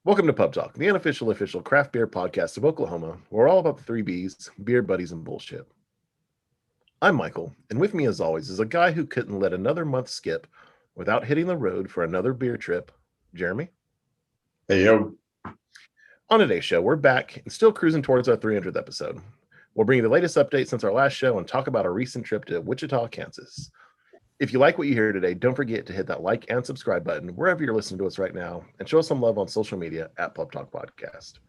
Welcome to Pub Talk, the unofficial official craft beer podcast of Oklahoma. We're all about the three B's, beer, buddies, and bullshit. I'm Michael, and with me as always is a guy who couldn't let another month skip without hitting the road for another beer trip, Jeremy. Hey, yo. On today's show, we're back and still cruising towards our 300th episode. We'll bring you the latest update since our last show and talk about our recent trip to Wichita, Kansas. If you like what you hear today, don't forget to hit that like and subscribe button wherever you're listening to us right now, and show us some love on social media at Pub Talk Podcast.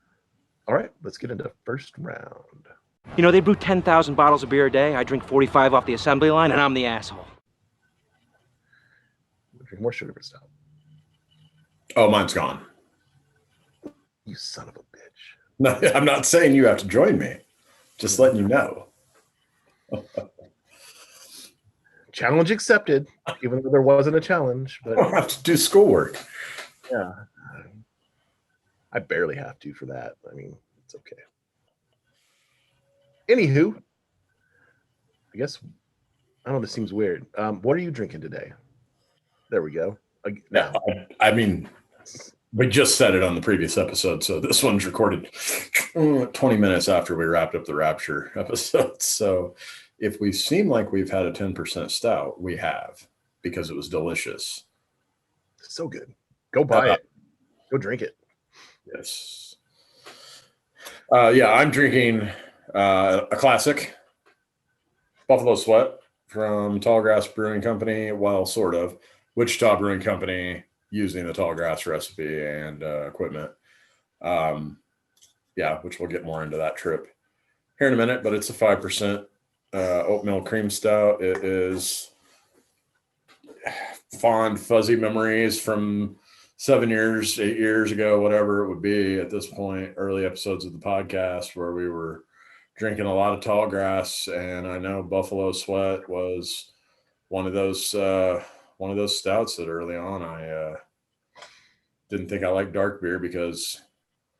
All right, let's get into first round. You know, they brew 10,000 bottles of beer a day. I drink 45 off the assembly line, and I'm the asshole. Drink more sugar stout. Oh, mine's gone. You son of a bitch. No, I'm not saying you have to join me. Just letting you know. Challenge accepted, even though there wasn't a challenge. But I don't have to do schoolwork. yeah, I barely have to for that. I mean, it's okay. Anywho, I guess, I don't know, this seems weird. What are you drinking today? There we go. Now, I mean, we just said it on the previous episode, so this one's recorded 20 minutes after we wrapped up the Rapture episode. So if we seem like we've had a 10% stout, we have, because it was delicious. So good. Go buy it. Go drink it. Yes. Yeah, I'm drinking a classic, Buffalo Sweat from Tallgrass Brewing Company. Well, sort of. Wichita Brewing Company, using the Tallgrass recipe and equipment. Yeah, which we'll get more into that trip here in a minute, but it's a 5% oatmeal cream stout. It is fond, fuzzy memories from 7 years, 8 years ago, whatever it would be at this point, early episodes of the podcast where we were drinking a lot of Tallgrass. And I know Buffalo Sweat was one of those stouts that early on I didn't think I liked dark beer because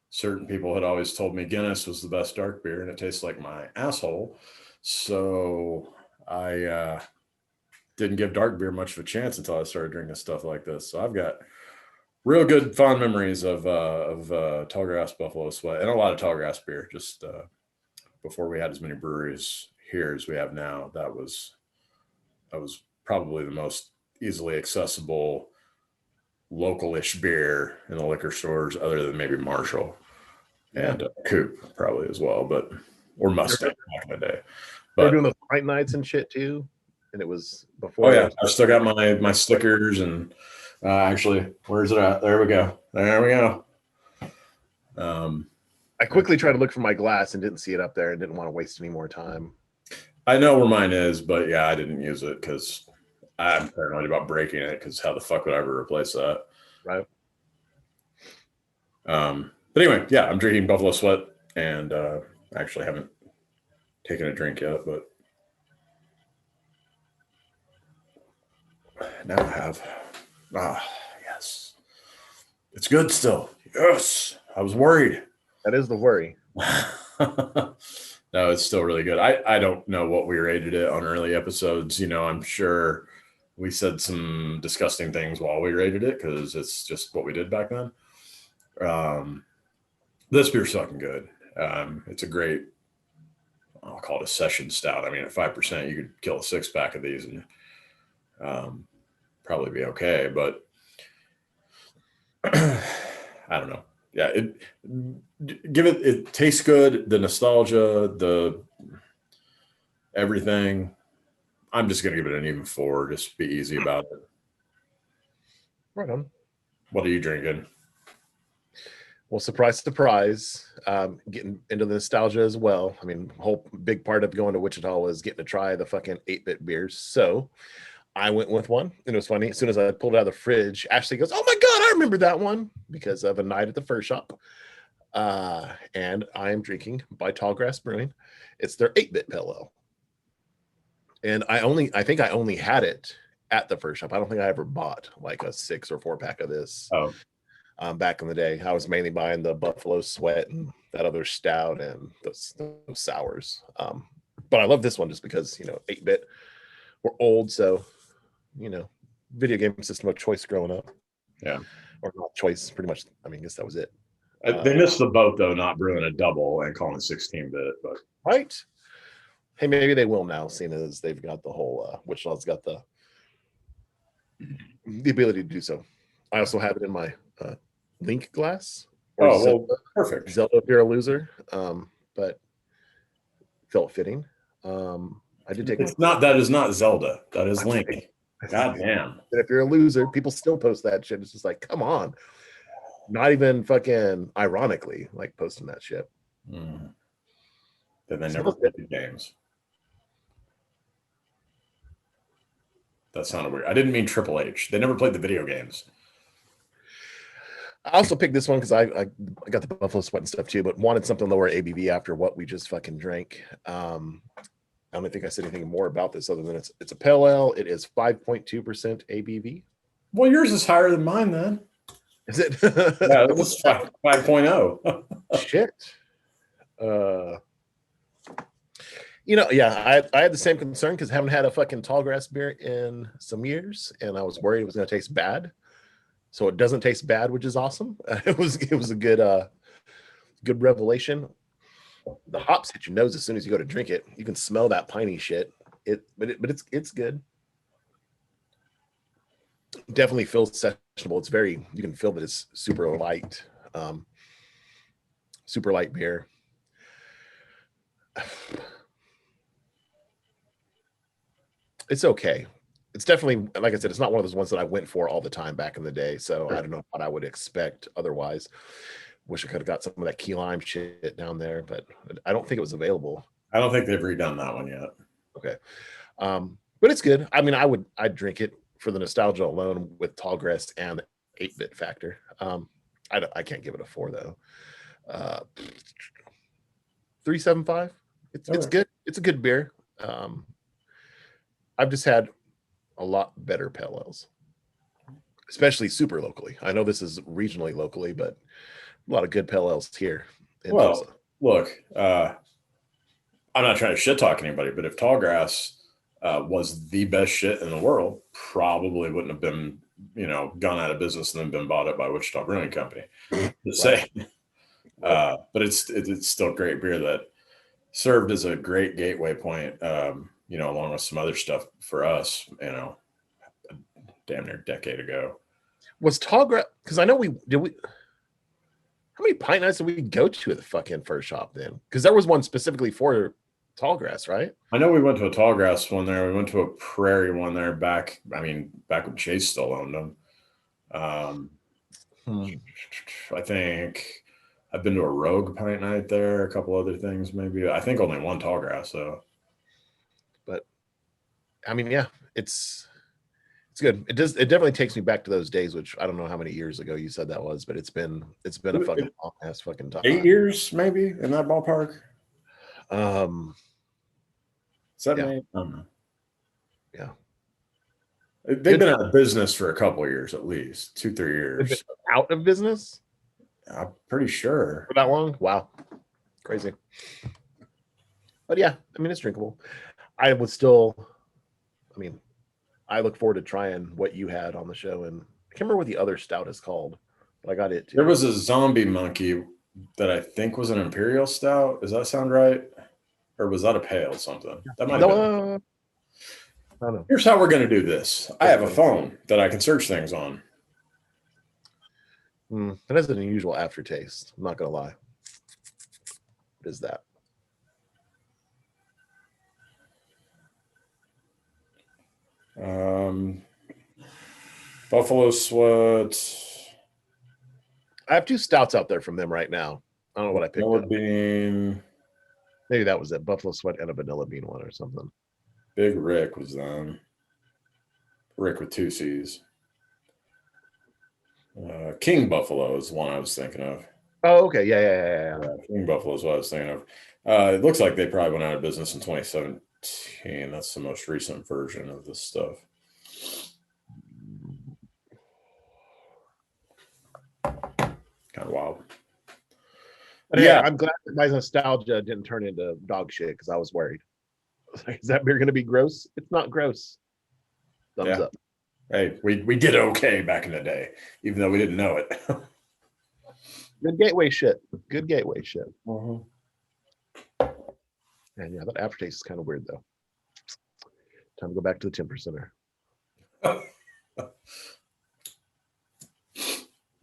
certain people had always told me Guinness was the best dark beer and it tastes like my asshole. So I didn't give dark beer much of a chance until I started drinking stuff like this. So I've got real good fond memories of Tallgrass Buffalo Sweat and a lot of Tallgrass beer. Just before we had as many breweries here as we have now, that was probably the most easily accessible local-ish beer in the liquor stores, other than maybe Marshall and Coop probably as well, or Mustang back in the day. But they're doing the fight nights and shit too, and it was before. Oh yeah, I still got my stickers and actually, where's it at? There we go. I quickly tried to look for my glass and didn't see it up there and didn't want to waste any more time. I know where mine is, but yeah, I didn't use it because I'm paranoid about breaking it, because how the fuck would I ever replace that? Right. But anyway, yeah, I'm drinking Buffalo Sweat and actually haven't taken a drink yet, but now I have. Yes. It's good still. Yes. I was worried. That is the worry. No, it's still really good. I don't know what we rated it on early episodes. You know, I'm sure we said some disgusting things while we rated it because it's just what we did back then. This beer's fucking good. It's a great, I'll call it a session stout. I mean, at 5%, you could kill a 6-pack of these and probably be okay. But I don't know. Yeah, it tastes good. The nostalgia, the everything. I'm just going to give it an even 4. Just be easy about it. Right on. What are you drinking? Well, surprise, surprise. Getting into the nostalgia as well. I mean, whole big part of going to Wichita was getting to try the fucking 8-bit beers. So I went with one, and it was funny. As soon as I pulled it out of the fridge, Ashley goes, "Oh my God, I remember that one," because of a night at the Fur Shop. And I am drinking by Tallgrass Brewing. It's their 8-bit pale ale. And I think I only had it at the Fur Shop. I don't think I ever bought like a 6 or 4-pack of this. Oh, back in the day, I was mainly buying the Buffalo Sweat and that other stout and those sours. But I love this one just because, 8-bit. We're old, so, video game system of choice growing up. Yeah. Or not choice, pretty much. I mean, I guess that was it. They missed the boat though, not brewing a double and calling it 16-bit. But Right? Hey, maybe they will now, seeing as they've got the whole Wichita's got the ability to do so. I also have it in my Link glass. Or perfect. Zelda if you're a loser. But felt fitting. I did take. It's not. That is not Zelda. That is Link. God damn. And if you're a loser, people still post that shit. It's just like, come on. Not even fucking ironically, like posting that shit. Then they never played the games. That sounded weird. I didn't mean Triple H. They never played the video games. I also picked this one because I got the Buffalo Sweat and stuff too, but wanted something lower ABV after what we just fucking drank. I don't think I said anything more about this other than it's a pale ale. It is 5.2% ABV. Well, yours is higher than mine then. Is it? Yeah, it was 5.0. Shit. Yeah, I had the same concern because I haven't had a fucking tall grass beer in some years, and I was worried it was going to taste bad. So it doesn't taste bad, which is awesome. It was a good revelation. The hops hit your nose as soon as you go to drink it. You can smell that piney shit. But it's good. Definitely feels sessionable. It's you can feel that it's super light beer. It's okay. It's definitely, like I said, it's not one of those ones that I went for all the time back in the day. So I don't know what I would expect otherwise. Wish I could have got some of that key lime shit down there, but I don't think it was available. I don't think they've redone that one yet. Okay. But it's good. I mean, I'd drink it for the nostalgia alone with Tallgrass and the 8-bit factor. I can't give it a 4 though. 3.75. It's good. It's a good beer. I've just had a lot better pale ales, especially super locally. I know this is regionally locally, but a lot of good pale ales here. Well, look, I'm not trying to shit talk anybody, but if Tallgrass was the best shit in the world, probably wouldn't have been, gone out of business and then been bought up by Wichita Brewing Company. Just saying. But it's still great beer that served as a great gateway point, along with some other stuff for us, damn near a decade ago. Was Tallgrass, because I know how many pint nights did we go to at the fucking first shop then? Because there was one specifically for Tallgrass, right? I know we went to a Tallgrass one there. We went to a Prairie one there back when Chase still owned them. I think I've been to a Rogue pint night there, a couple other things maybe. I think only one Tallgrass though. But I mean, yeah, it's good. It definitely takes me back to those days, which I don't know how many years ago you said that was, but it's been a fucking long ass fucking time. 8 years maybe in that ballpark. 7, 8. I don't know. Yeah. They've been out of business for a couple of years, at least 2-3 years. Out of business? I'm pretty sure. For that long? Wow. Crazy. But yeah, I mean, it's drinkable. I look forward to trying what you had on the show, and I can't remember what the other stout is called, but I got it too. There was a zombie monkey that I think was an imperial stout. Does that sound right? Or was that a pale something? That might have been. I don't know. Here's how we're going to do this. I have a phone that I can search things on. It has an unusual aftertaste. I'm not going to lie. What is that? Buffalo Sweat. I have 2 stouts out there from them right now. I don't know what I picked up. Bean. Maybe that was it. Buffalo Sweat and a vanilla bean one or something. Big Rick was them. Rick with 2 C's. King Buffalo is the one I was thinking of. Oh, okay. Yeah. King Buffalo is what I was thinking of. It looks like they probably went out of business in 2017. That's the most recent version of this stuff. Kind of wild. But yeah, I'm glad that my nostalgia didn't turn into dog shit because I was worried. Is that beer going to be gross? It's not gross. Thumbs up. Hey, we did okay back in the day, even though we didn't know it. Good gateway shit. Good gateway shit. Mhm. And yeah, that aftertaste is kind of weird though. Time to go back to the 10%er.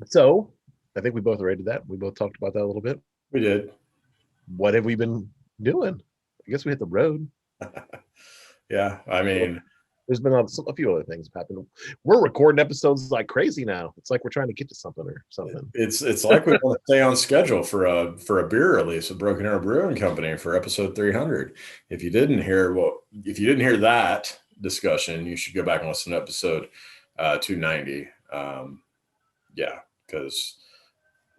So I think we both rated that. We both talked about that a little bit. We did. What have we been doing? I guess we hit the road. Yeah, I mean, There's been a few other things happening. We're recording episodes like crazy now. It's like we're trying to get to something or something. it's like we want to stay on schedule for a beer release of Broken Arrow Brewing Company for episode 300. If you didn't hear that discussion, you should go back and listen to episode 290. Yeah, because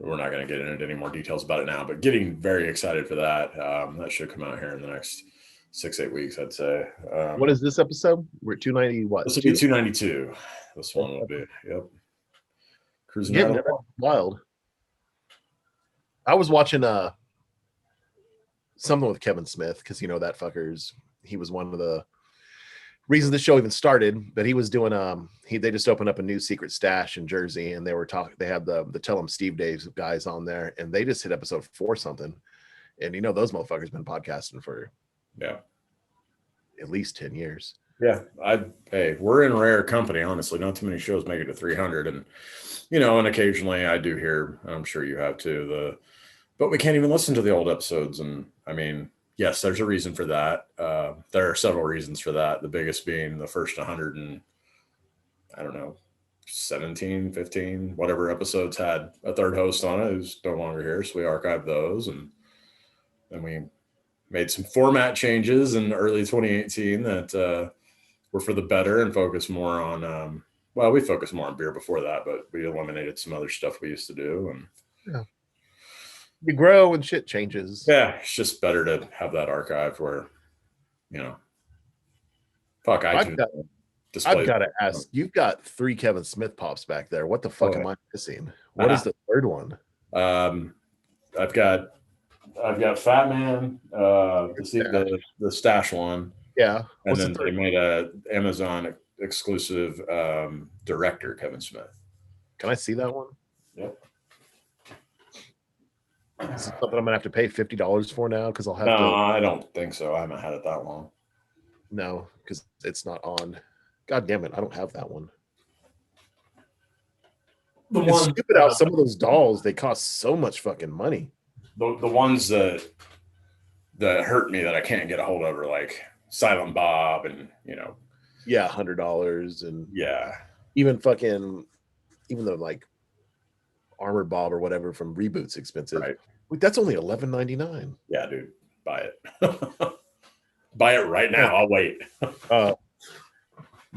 we're not going to get into any more details about it now, but getting very excited for that. That should come out here in the next 6-8 weeks, I'd say. What is this episode? We're at 290. What? This will be 292. This one will be. Yep. Cruising Getting right along. wild. I was watching something with Kevin Smith because that he was one of the reasons the show even started. But he was doing they just opened up a new secret stash in Jersey, and they were talking. They had the Tell 'em Steve Daves guys on there, and they just hit episode 4 something. And those motherfuckers been podcasting for at least 10 years. Yeah, hey, we're in rare company, honestly. Not too many shows make it to 300, and and occasionally I do hear, I'm sure you have too, but we can't even listen to the old episodes. And I mean, yes, there's a reason for that. There are several reasons for that. The biggest being the first 100 and I don't know, 17, 15, whatever episodes had a third host on it who's no longer here, so we archived those, and then we made some format changes in early 2018 that were for the better and focused more on we focused more on beer before that, but we eliminated some other stuff we used to do. And you grow and shit changes. Yeah, it's just better to have that archived where fuck iTunes. I've got to ask, you've got 3 Kevin Smith pops back there. What the fuck am I missing? What is the third one? I've got Fat Man, the stash one. Yeah. And then they made a Amazon exclusive director, Kevin Smith. Can I see that one? Yep. Is it something I'm gonna have to pay $50 for now? Because I'll have to. No, I don't think so. I haven't had it that long. No, because it's not on. God damn it, I don't have that one. It's stupid out. Some of those dolls, they cost so much fucking money. The ones that hurt me that I can't get a hold of are like Silent Bob and Yeah, $100 and even though like Armored Bob or whatever from Reboot's expensive. Right. That's only $11.99. Yeah, dude, buy it. Buy it right now. I'll wait.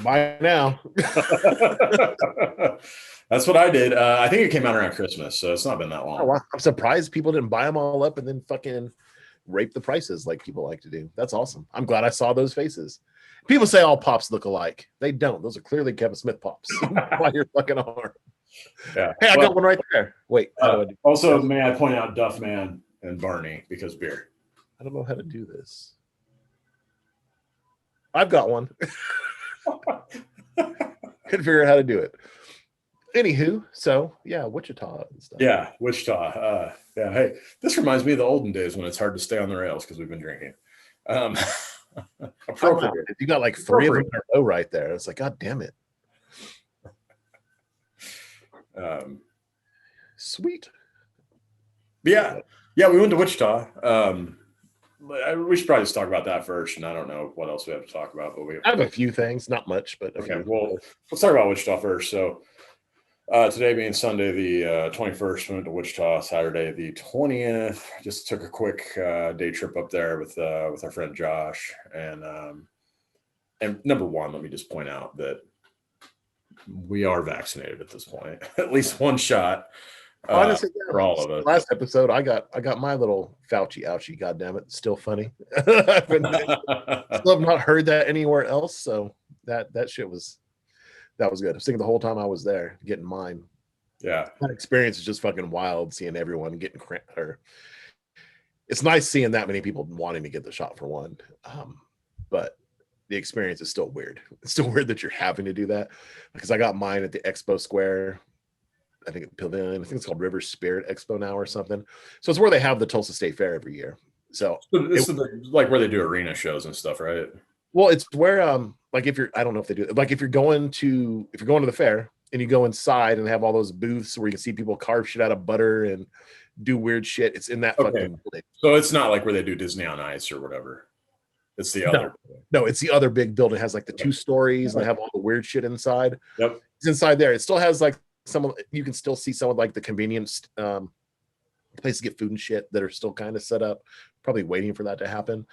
Buy it now. That's what I did. I think it came out around Christmas, so it's not been that long. Oh, wow. I'm surprised people didn't buy them all up and then fucking rape the prices like people like to do. That's awesome. I'm glad I saw those faces. People say all pops look alike. They don't. Those are clearly Kevin Smith pops. By your fucking arm. Yeah. Hey, I got one right there. Wait. Also, may I point out Duff Man and Barney because beer. I don't know how to do this. I've got one. Couldn't figure out how to do it. Anywho, so yeah, Wichita and stuff. Yeah, Wichita. Yeah, hey, this reminds me of the olden days when it's hard to stay on the rails because we've been drinking. Appropriate. You got like 3 of them in a row right there. It's like, God damn it. Sweet. Yeah, we went to Wichita. We should probably just talk about that first, and I don't know what else we have to talk about, but I have a few things, not much, but okay. Well, let's talk about Wichita first. So today being Sunday, the 21st, we went to Wichita. Saturday, the 20th, just took a quick day trip up there with our friend Josh. And number one, let me just point out that we are vaccinated at this point, at least one shot. Honestly, for all of us. Last episode, I got my little Fauci ouchie. God damn it, still funny. Still have not heard that anywhere else. So that shit was good. I was thinking the whole time I was there getting mine. Yeah, that experience is just fucking wild. Seeing everyone getting it's nice seeing that many people wanting to get the shot for one. But the experience is still weird. It's still weird that you're having to do that because I got mine at the Expo Square I think Pavilion. I think it's called River Spirit Expo now or something. So it's where they have the Tulsa State Fair every year. So This is like where they do arena shows and stuff, right? well, it's where like if you're I don't know if they do it, like if you're going to the fair and you go inside and have all those booths where you can see people carve shit out of butter and do weird shit. It's in that fucking building. So it's not like where they do Disney on Ice or whatever. It's the other. No, it's the other big building. It has like the 2 stories and they have all the weird shit inside. Yep. It's inside there. It still has like you can still see some of like the convenience places to get food and shit that are still kind of set up, probably waiting for that to happen.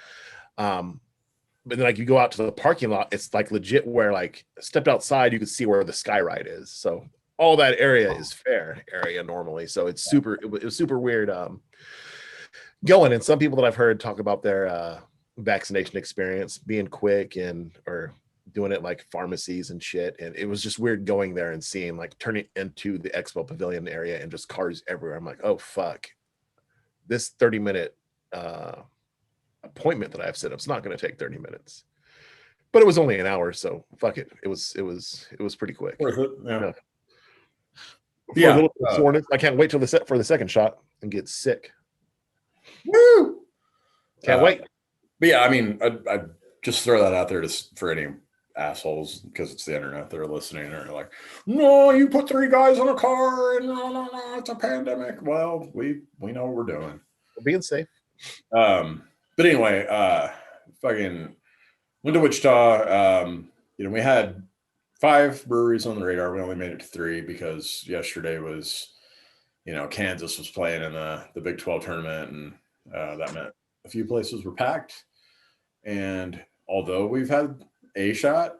But then like you go out to the parking lot, it's like legit where like stepped outside, you can see where the Sky Ride is. So all that area is fair area normally. So it's it was super weird going. And some people that I've heard talk about their vaccination experience being quick or doing it like pharmacies and shit. And it was just weird going there and seeing like turning into the expo pavilion area and just cars everywhere. I'm like, oh fuck, this 30-minute appointment that I have set up, it's not going to take 30 minutes, but it was only an hour. So fuck it. It was pretty quick. Worth it. Yeah. I can't wait till for the second shot and get sick. Woo! Can't wait. But yeah, I mean, I just throw that out there for any assholes because it's the internet that are listening and are like, no, you put 3 guys in a car and no, it's a pandemic. Well, we know what we're doing. We're being safe. But anyway, fucking went to Wichita. We had 5 breweries on the radar. We only made it to 3 because yesterday was, Kansas was playing in the Big 12 tournament, and that meant a few places were packed. And although we've had a shot,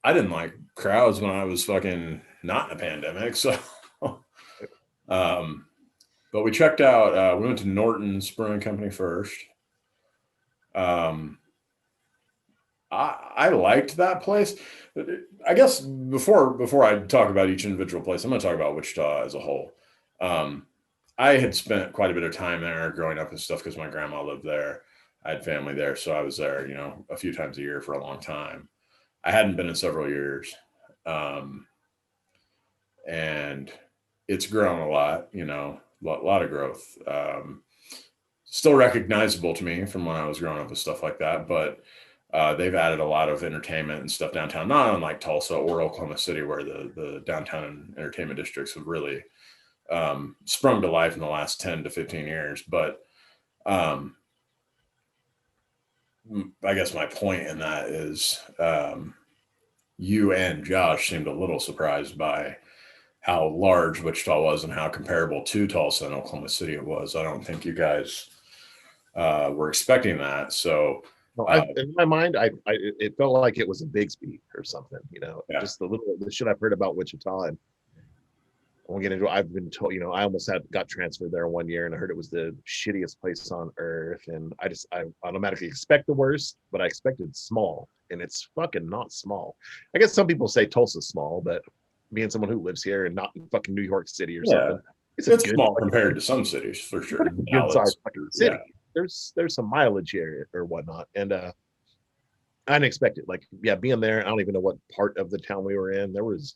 I didn't like crowds when I was fucking not in a pandemic. So, but we checked out, we went to Norton's Brewing Company first. I liked that place. I guess before I talk about each individual place, I'm going to talk about Wichita as a whole. I had spent quite a bit of time there growing up and stuff because my grandma lived there. I had family there, so I was there, a few times a year for a long time. I hadn't been in several years, and it's grown a lot. A lot of growth. Still recognizable to me from when I was growing up and stuff like that, but they've added a lot of entertainment and stuff downtown, not unlike Tulsa or Oklahoma City, where the downtown entertainment districts have really sprung to life in the last 10 to 15 years. But I guess my point in that is you and Josh seemed a little surprised by how large Wichita was and how comparable to Tulsa and Oklahoma City it was. I don't think you guys were expecting that. So in my mind, it felt like it was a Bigsby or something, just the shit I've heard about Wichita. And I won't get into it. I've been told, I almost got transferred there one year and I heard it was the shittiest place on earth. And I automatically expect the worst, but I expected small, and it's fucking not small. I guess some people say Tulsa's small, but being someone who lives here and not in fucking New York City or something, it's small compared to some cities for sure. Good sized fucking city. Yeah. There's some mileage here or whatnot, and I didn't expect it. Like, being there, I don't even know what part of the town we were in. There was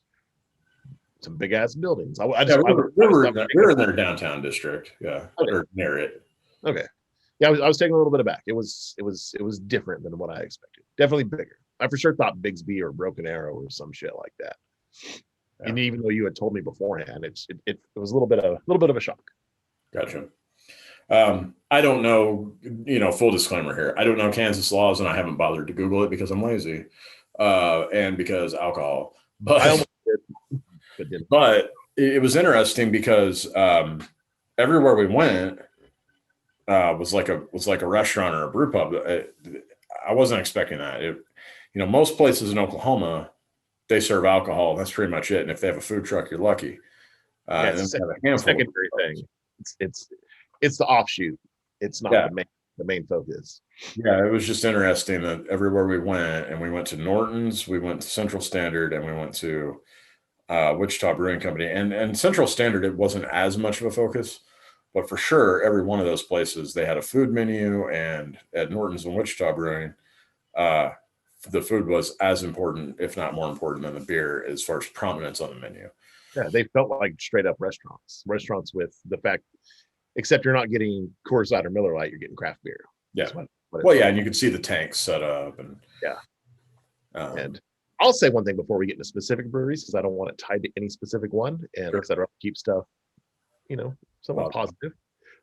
some big ass buildings. We were in their downtown district, or near it. Okay, I was taken a little bit aback. It was different than what I expected. Definitely bigger. I for sure thought Bigsby or Broken Arrow or some shit like that. Yeah. And even though you had told me beforehand, it was a little bit of a shock. Gotcha. I don't know, full disclaimer here. I don't know Kansas laws, and I haven't bothered to Google it because I'm lazy, and because alcohol. But it was interesting because everywhere we went was like a restaurant or a brew pub. I wasn't expecting that. Most places in Oklahoma, they serve alcohol. That's pretty much it. And if they have a food truck, you're lucky. It's a secondary thing. It's the offshoot. It's not the main focus. Yeah, it was just interesting that everywhere we went, and we went to Norton's, we went to Central Standard, and we went to Wichita Brewing Company. And Central Standard, it wasn't as much of a focus, but for sure, every one of those places, they had a food menu. And at Norton's and Wichita Brewing, the food was as important, if not more important, than the beer as far as prominence on the menu. Yeah, they felt like straight up restaurants with the fact, except you're not getting Coors Light or Miller Lite, you're getting craft beer. Yeah. What Well, yeah, and you can see the tanks set up, and and I'll say one thing before we get into specific breweries, because I don't want it tied to any specific one, and Sure. because I don't keep stuff, somewhat positive.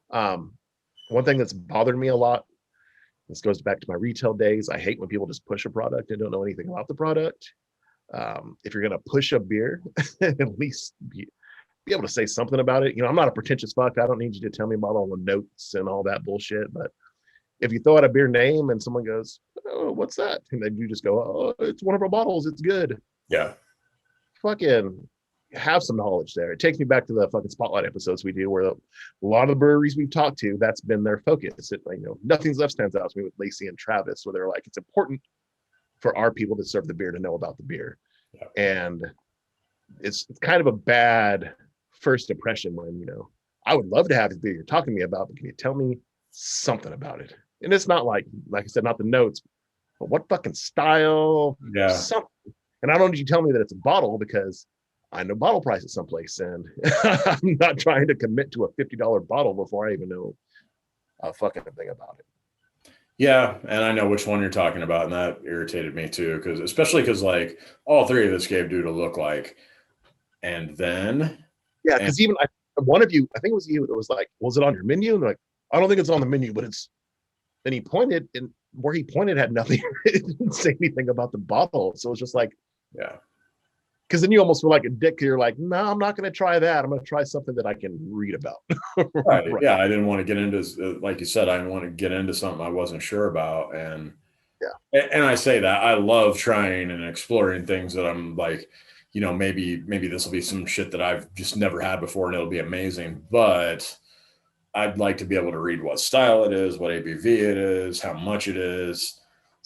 One thing that's bothered me a lot, this goes back to my retail days. I hate when people just push a product and don't know anything about the product. If you're gonna push a beer, at least be able to say something about it. I'm not a pretentious fuck. I don't need you to tell me about all the notes and all that bullshit. But if you throw out a beer name and someone goes, "Oh, what's that?" and then you just go, "Oh, it's one of our bottles. It's good." Yeah. Fucking have some knowledge there. It takes me back to the fucking spotlight episodes we do, where a lot of the breweries we've talked to, that's been their focus. Nothing's left stands out to me with Lacey and Travis, where they're like, it's important for our people that serve the beer to know about the beer. Yeah. And it's kind of a bad first impression when, I would love to have the beer you're talking to me about, but can you tell me something about it? And it's not like I said, not the notes, but what fucking style, something. And I don't need you to tell me that it's a bottle, because I know bottle prices someplace, and I'm not trying to commit to a $50 bottle before I even know a fucking thing about it. Yeah, and I know which one you're talking about, and that irritated me too, especially because like all three of us gave dude a look like, and then because even one of you, I think it was you, that was like, "Was it on your menu?" And they're like, "I don't think it's on the menu, but it's." And he pointed, and where he pointed had nothing. It didn't say anything about the bottle, so it's just like, yeah. Because then you almost feel like a dick. You're like, "No, I'm not going to try that. I'm going to try something that I can read about." Right. Yeah, I didn't want to get into, like you said, I didn't want to get into something I wasn't sure about, and I say that I love trying and exploring things that I'm like, maybe this will be some shit that I've just never had before, and it'll be amazing. But I'd like to be able to read what style it is, what ABV it is, how much it is,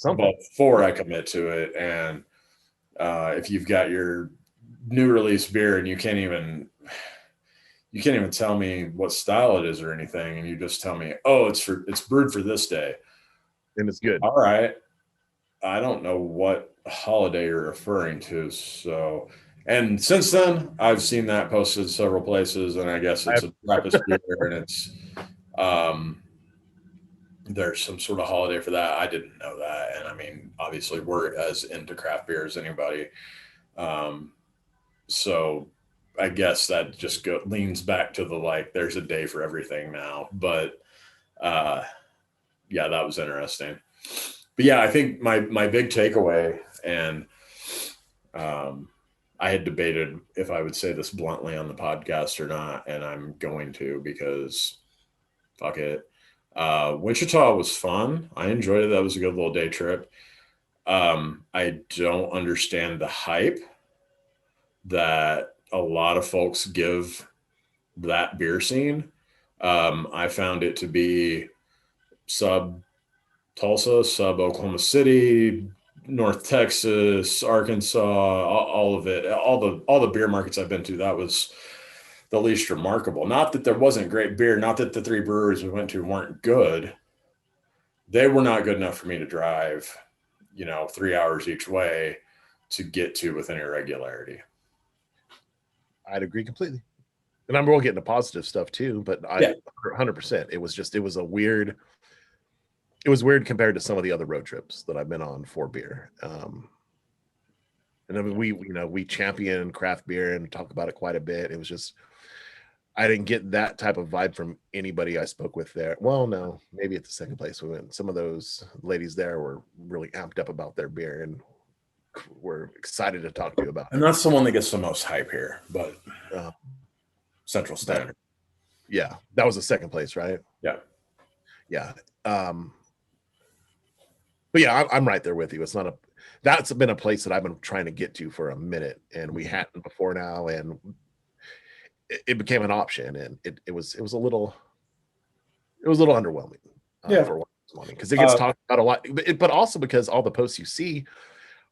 before I commit to it. And if you've got your new release beer and you can't even tell me what style it is or anything, and you just tell me, "Oh, it's brewed for this day," and it's good. All right, I don't know what holiday you're referring to. So, and since then, I've seen that posted several places, and I guess it's a Trappist beer, and it's there's some sort of holiday for that. I didn't know that, and I mean, obviously, we're as into craft beer as anybody. So I guess that just leans back to the like, there's a day for everything now. But yeah, that was interesting. But yeah, I think my big takeaway, and I had debated if I would say this bluntly on the podcast or not, and I'm going to, because fuck it. Wichita was fun. I enjoyed it. That was a good little day trip. I don't understand the hype that a lot of folks give that beer scene. I found it to be sub Tulsa, sub Oklahoma City, North Texas, Arkansas, all of it, all the beer markets I've been to. That was the least remarkable. Not that there wasn't great beer, not that the three breweries we went to weren't good. They were not good enough for me to drive, 3 hours each way to get to with any regularity. I'd agree completely. And I'm really getting the positive stuff too, but 100%. It was weird compared to some of the other road trips that I've been on for beer. And I mean, we champion craft beer and talk about it quite a bit. It was just, I didn't get that type of vibe from anybody I spoke with there. Well, no, maybe at the second place we went. Some of those ladies there were really amped up about their beer and were excited to talk to you about it. And that's the one that gets the most hype here, but Central Standard. Yeah, that was the second place, right? Yeah. But yeah, I'm right there with you. That's been a place that I've been trying to get to for a minute, and we hadn't before now, and it became an option, and it was a little underwhelming. For what it's wanting, because it gets talked about a lot, but also because all the posts you see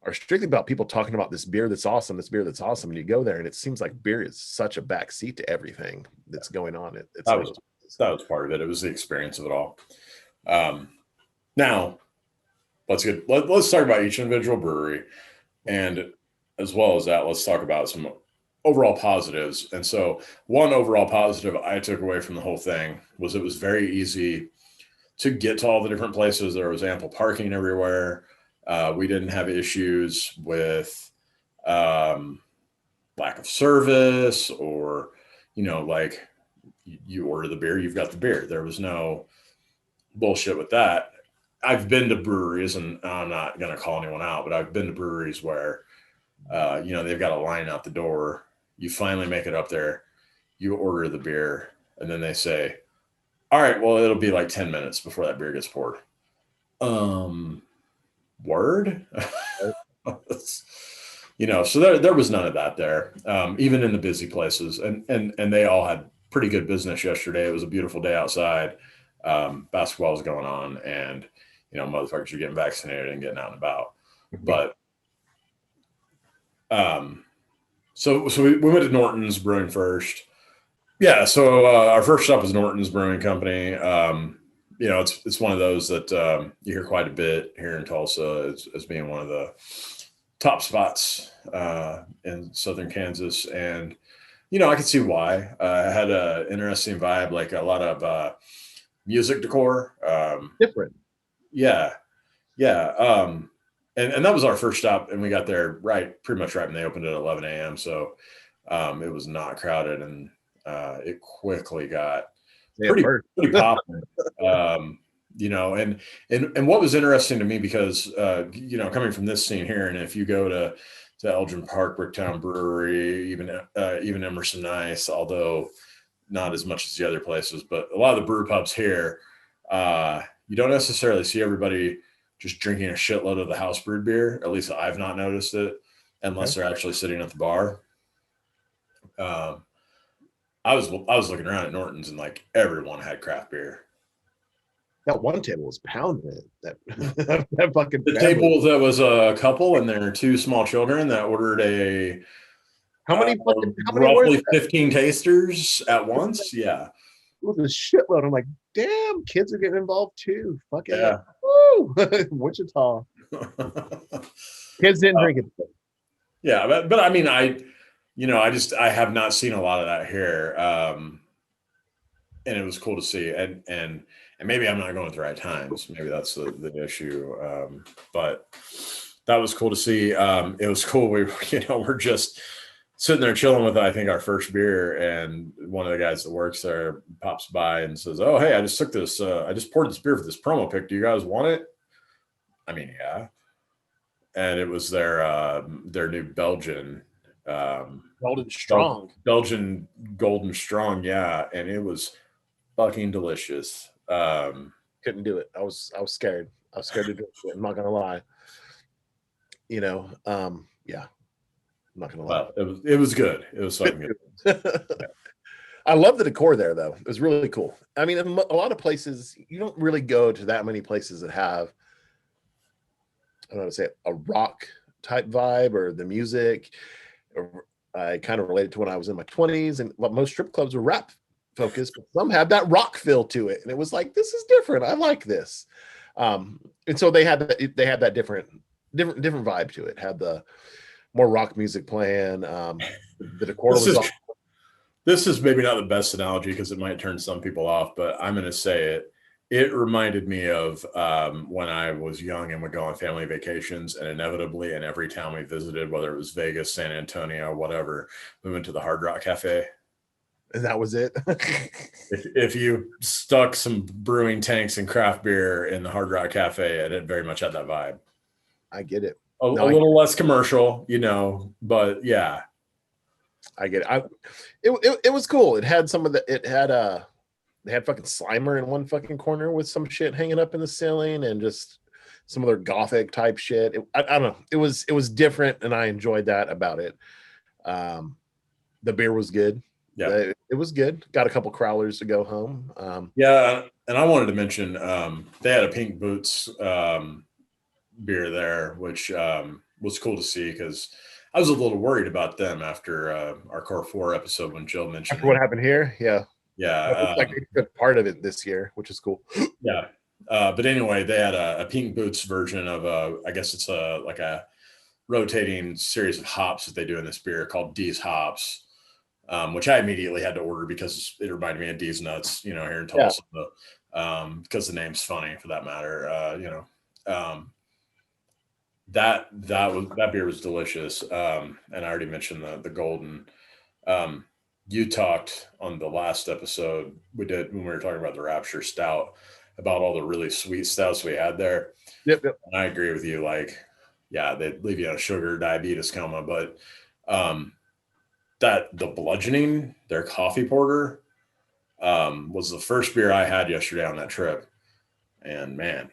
are strictly about people talking about this beer that's awesome, and you go there and it seems like beer is such a backseat to everything that's going on. That was part of it. It was the experience of it all. Now, Let's talk about each individual brewery, and as well as that, let's talk about some overall positives. And so, one overall positive I took away from the whole thing was it was very easy to get to all the different places. There was ample parking everywhere. We didn't have issues with lack of service, or like you order the beer, you've got the beer. There was no bullshit with that. I've been to breweries, and I'm not going to call anyone out, but I've been to breweries where, they've got a line out the door. You finally make it up there, you order the beer, and then they say, all right, well, it'll be like 10 minutes before that beer gets poured. Word? So there was none of that there, even in the busy places. And they all had pretty good business yesterday. It was a beautiful day outside. Basketball was going on, and motherfuckers are getting vaccinated and getting out and about. But so we went to Norton's Brewing first. Yeah, so our first stop was Norton's Brewing Company. It's one of those that you hear quite a bit here in Tulsa as being one of the top spots in southern Kansas. And I could see why. It had an interesting vibe, like a lot of music decor. Different. Yeah. And that was our first stop, and we got there pretty much right when they opened at 11 a.m. So it was not crowded, and it quickly got pretty popular. And what was interesting to me, because coming from this scene here, and if you go to Elgin Park, Bricktown Brewery, even Emerson Nice, although not as much as the other places, but a lot of the brew pubs here, you don't necessarily see everybody just drinking a shitload of the house brewed beer. At least I've not noticed it, unless they're actually sitting at the bar. I was looking around at Norton's, and like everyone had craft beer. That one table was pounding it. That fucking the table that was a couple and their two small children that ordered how many roughly 15 tasters at once. Yeah. It was a shitload. I'm like, damn, kids are getting involved too. Fuck yeah. Woo! Wichita. Kids didn't drink it. Yeah, but I mean, I have not seen a lot of that here. And it was cool to see. And maybe I'm not going at the right times. Maybe that's the issue. But that was cool to see. It was cool. We're just sitting there chilling with, I think, our first beer, and one of the guys that works there pops by and says, "Oh, hey, I just took this. I just poured this beer for this promo pick. Do you guys want it?" I mean, yeah. And it was their new Belgian Golden Strong. Belgian Golden Strong, yeah, and it was fucking delicious. Couldn't do it. I was scared. I was scared to drink it. I'm not gonna lie. Yeah. I'm not gonna lie. Well, it was good. It was fucking good. Yeah. I love the decor there, though. It was really cool. I mean, in a lot of places, you don't really go to that many places that have, I don't know how to say it, a rock type vibe, or the music. I kind of related to when I was in my 20s, and most strip clubs were rap focused, but some had that rock feel to it, and it was like, this is different. I like this. And so they had that different vibe to it. Had the more rock music playing. The decor was. This is maybe not the best analogy because it might turn some people off, but I'm going to say it. It reminded me of when I was young and would go on family vacations, and inevitably in every town we visited, whether it was Vegas, San Antonio, whatever, we went to the Hard Rock Cafe. And that was it. if you stuck some brewing tanks and craft beer in the Hard Rock Cafe, it very much had that vibe. I get it. A little less commercial, but yeah. I get it. It was cool. It had they had fucking Slimer in one fucking corner with some shit hanging up in the ceiling, and just some other gothic type shit. I don't know. It was different, and I enjoyed that about it. The beer was good. Yeah, it was good. Got a couple crowlers to go home. Yeah, and I wanted to mention they had a Pink Boots beer there, which was cool to see, because I was a little worried about them after our Core 4 episode when Jill mentioned what happened here. Yeah. Yeah, It's like a good part of it this year, which is cool. Yeah, But anyway, they had a Pink Boots version of I guess it's like a rotating series of hops that they do in this beer called D's Hops, which I immediately had to order because it reminded me of D's Nuts, here in Tulsa, because the name's funny for that matter. That beer was delicious, and I already mentioned the golden. You talked on the last episode we did when we were talking about the Rapture Stout about all the really sweet stouts we had there. Yep. And I agree with you. Like, yeah, they'd leave you on a sugar diabetes coma, but that the Bludgeoning, their coffee porter, was the first beer I had yesterday on that trip, and man,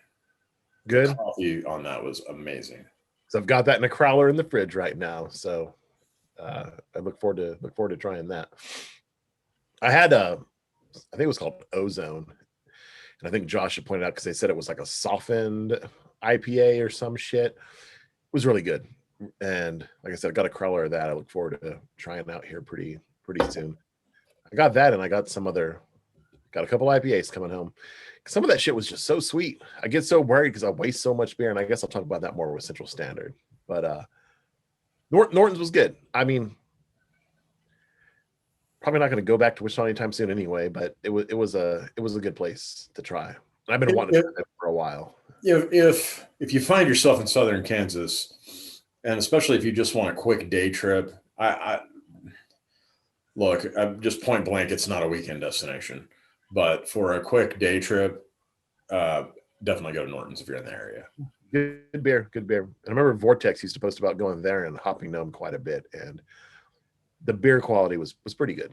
Good. the coffee on that was amazing. So I've got that in a crowler in the fridge right now. So I look forward to trying that. I had I think it was called Ozone, and I think Josh had pointed out because they said it was like a softened IPA or some shit. It was really good, and like I said, I got a crowler of that. I look forward to trying out here pretty soon. I got that, and I got a couple IPAs coming home. Some of that shit was just so sweet. I get so worried because I waste so much beer, and I guess I'll talk about that more with Central Standard. But Norton's was good. I mean, probably not going to go back to Wichita anytime soon anyway, but it was a good place to try. I've been wanting to try it for a while. If you find yourself in southern Kansas, and especially if you just want a quick day trip, I look, I'm just point blank, it's not a weekend destination, but for a quick day trip, definitely go to Norton's if you're in the area. Good beer. And I remember Vortex used to post about going there and Hopping Gnome quite a bit, and the beer quality was pretty good.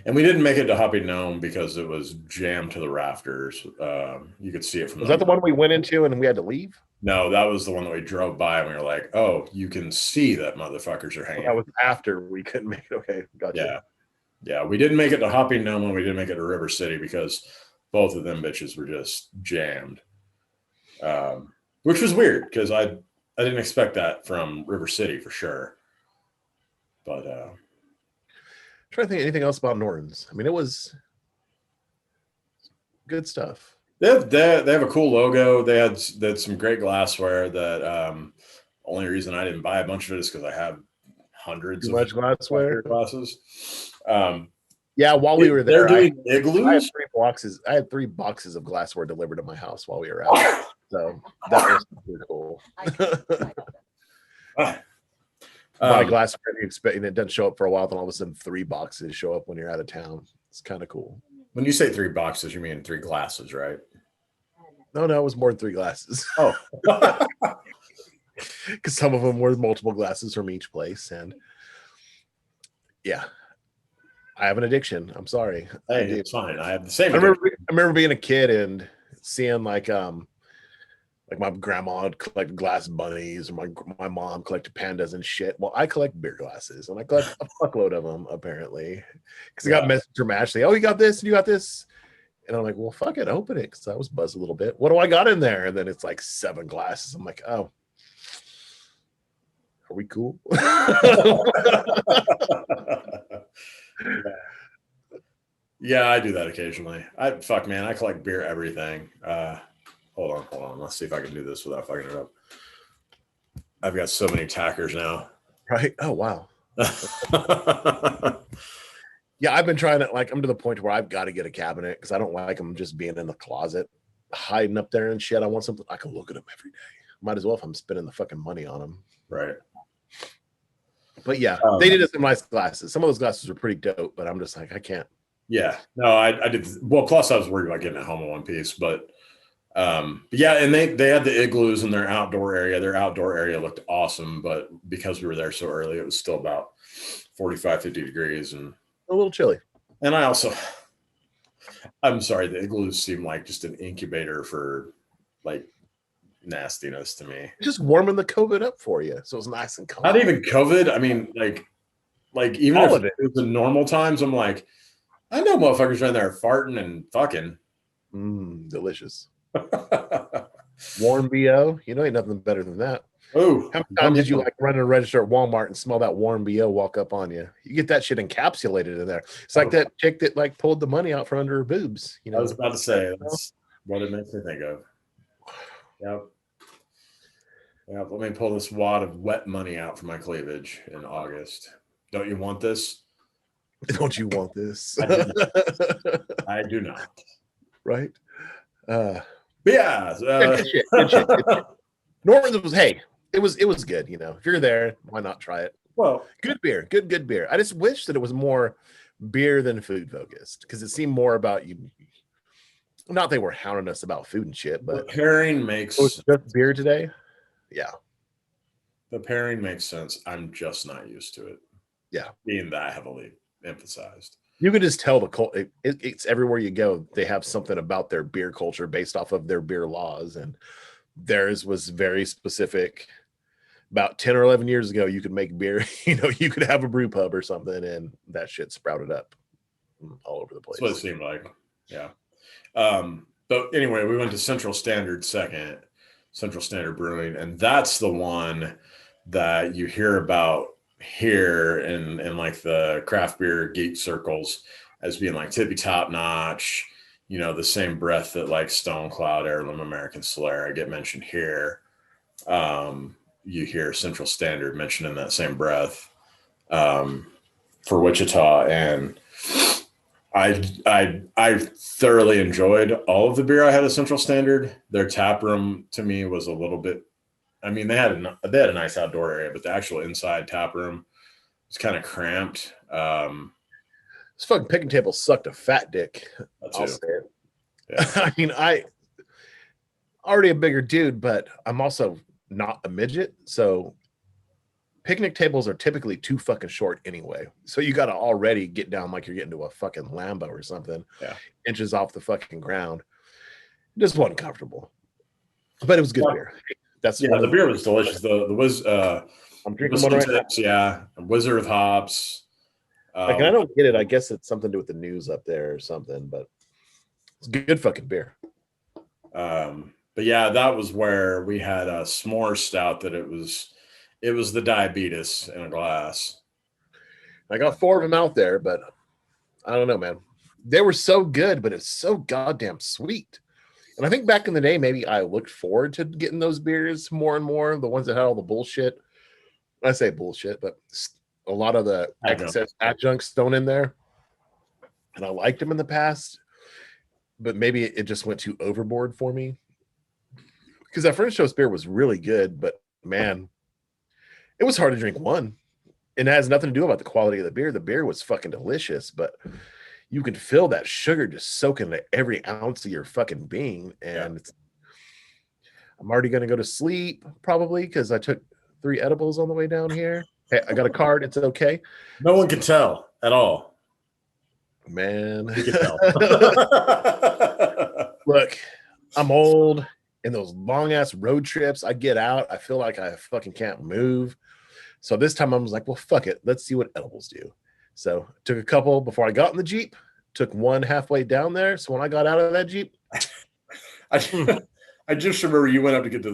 And we didn't make it to Hopping Gnome because it was jammed to the rafters. You could see it from. Was that the one we went into and we had to leave? No, that was the one that we drove by and we were like, "Oh, you can see that motherfuckers are hanging." That was after we couldn't make it. Okay, gotcha. Yeah. We didn't make it to Hopping Gnome and we didn't make it to River City because both of them bitches were just jammed, which was weird because I didn't expect that from River City for sure. But I'm trying to think of anything else about Norton's. I mean, it was good stuff. They have a cool logo. They had some great glassware that only reason I didn't buy a bunch of it is because I have hundreds of glassware glasses. Yeah, while we were there, they're doing igloos. I had 3 boxes of glassware delivered to my house while we were out. So that was pretty cool. Buy glassware, you expect, and it doesn't show up for a while. Then all of a sudden, 3 boxes show up when you're out of town. It's kind of cool. When you say 3 boxes, you mean 3 glasses, right? No, it was more than 3 glasses. Oh, because some of them were multiple glasses from each place, and yeah, I have an addiction. I'm sorry. Hey, it's fine. I have the same. I remember being a kid and seeing like my grandma would collect glass bunnies, or my mom collected pandas and shit. Well, I collect beer glasses, and I collect a fuckload of them apparently, because I got messaged from Ashley. Oh, you got this, and you got this, and I'm like, well, fuck it, open it, because I was buzzed a little bit. What do I got in there? And then it's like 7 glasses. I'm like, oh, are we cool? Yeah, I do that occasionally. I collect beer everything. Hold on. Let's see if I can do this without fucking it up. I've got so many tackers now. Right? Oh, wow. Yeah, I've been trying to, I'm to the point where I've got to get a cabinet because I don't like them just being in the closet, hiding up there and shit. I want something I can look at them every day. Might as well if I'm spending the fucking money on them. Right. But yeah, they did some nice glasses. Some of those glasses were pretty dope, but I'm just like, I can't. Yeah. No, I did. Well, plus I was worried about getting it home in one piece, but yeah, and they had the igloos in their outdoor area. Their outdoor area looked awesome, but because we were there so early, it was still about 45, 50 degrees and a little chilly. And I'm sorry, the igloos seem like just an incubator for like nastiness to me. Just warming the COVID up for you, so it's nice and cold. Not even COVID. I mean, like even all if it was in normal times, I'm like, I know motherfuckers around there farting and fucking. Delicious. Warm BO. You know, ain't nothing better than that. Oh, how many times did you run a register at Walmart and smell that warm BO walk up on you? You get that shit encapsulated in there. It's like that chick that pulled the money out from under her boobs. You know, I was about to say that's what it makes me think of. Yep. Yep. Let me pull this wad of wet money out from my cleavage in August. Don't you want this? Don't you want this? I do not. I do not. Right? But yeah. Good shit. Good shit. Good shit. Norton's was, hey, it was good. You know, if you're there, why not try it? Well, Good beer. Good beer. I just wish that it was more beer than food focused, because it seemed more about you. Not they were hounding us about food and shit, the but pairing makes it was just beer today. Yeah. the pairing makes sense. I'm just not used to it. Yeah. Being that heavily emphasized. You could just tell the it's everywhere you go. They have something about their beer culture based off of their beer laws, and theirs was very specific. About 10 or 11 years ago, you could make beer. You know, you could have a brew pub or something, and that shit sprouted up all over the place. That's what it seemed like. Yeah. But anyway, we went to Central Standard second, Central Standard Brewing, and that's the one that you hear about here in like the craft beer geek circles as being like tippy top notch, you know, the same breath that like Stone Cloud, Heirloom, American Solera get mentioned here. You hear Central Standard mentioned in that same breath for Wichita, and I thoroughly enjoyed all of the beer I had at Central Standard. Their tap room to me was a little bit. I mean, they had a nice outdoor area, but the actual inside tap room was kind of cramped. This fucking picking table sucked a fat dick. I'll say it. Yeah. I mean, I already a bigger dude, but I'm also not a midget, so picnic tables are typically too fucking short anyway. So you got to already get down like you're getting to a fucking Lambo or something, inches off the fucking ground. It just wasn't comfortable, but it was good beer. That's the beer was delicious. I'm drinking one right now. Yeah, Wizard of Hops. Like, I don't get it. I guess it's something to do with the news up there or something, but it's good fucking beer. But yeah, that was where we had a s'more stout that it was the diabetes in a glass. I got 4 of them out there, but I don't know, man. They were so good, but it's so goddamn sweet. And I think back in the day, maybe I looked forward to getting those beers more and more, the ones that had all the bullshit. I say bullshit, but a lot of the excess adjuncts thrown in there. And I liked them in the past, but maybe it just went too overboard for me. Because that French toast beer was really good, but man, it was hard to drink one. And it has nothing to do about the quality of the beer. The beer was fucking delicious, but you can feel that sugar just soak into every ounce of your fucking being. And I'm already going to go to sleep probably because I took 3 edibles on the way down here. Hey, I got a card. It's okay. No one can tell at all. Man. You can tell. Look, I'm old. In those long ass road trips, I get out. I feel like I fucking can't move. So this time I was like, well, fuck it. Let's see what edibles do. So took a couple before I got in the Jeep, took one halfway down there. So when I got out of that Jeep, I just remember you went up to get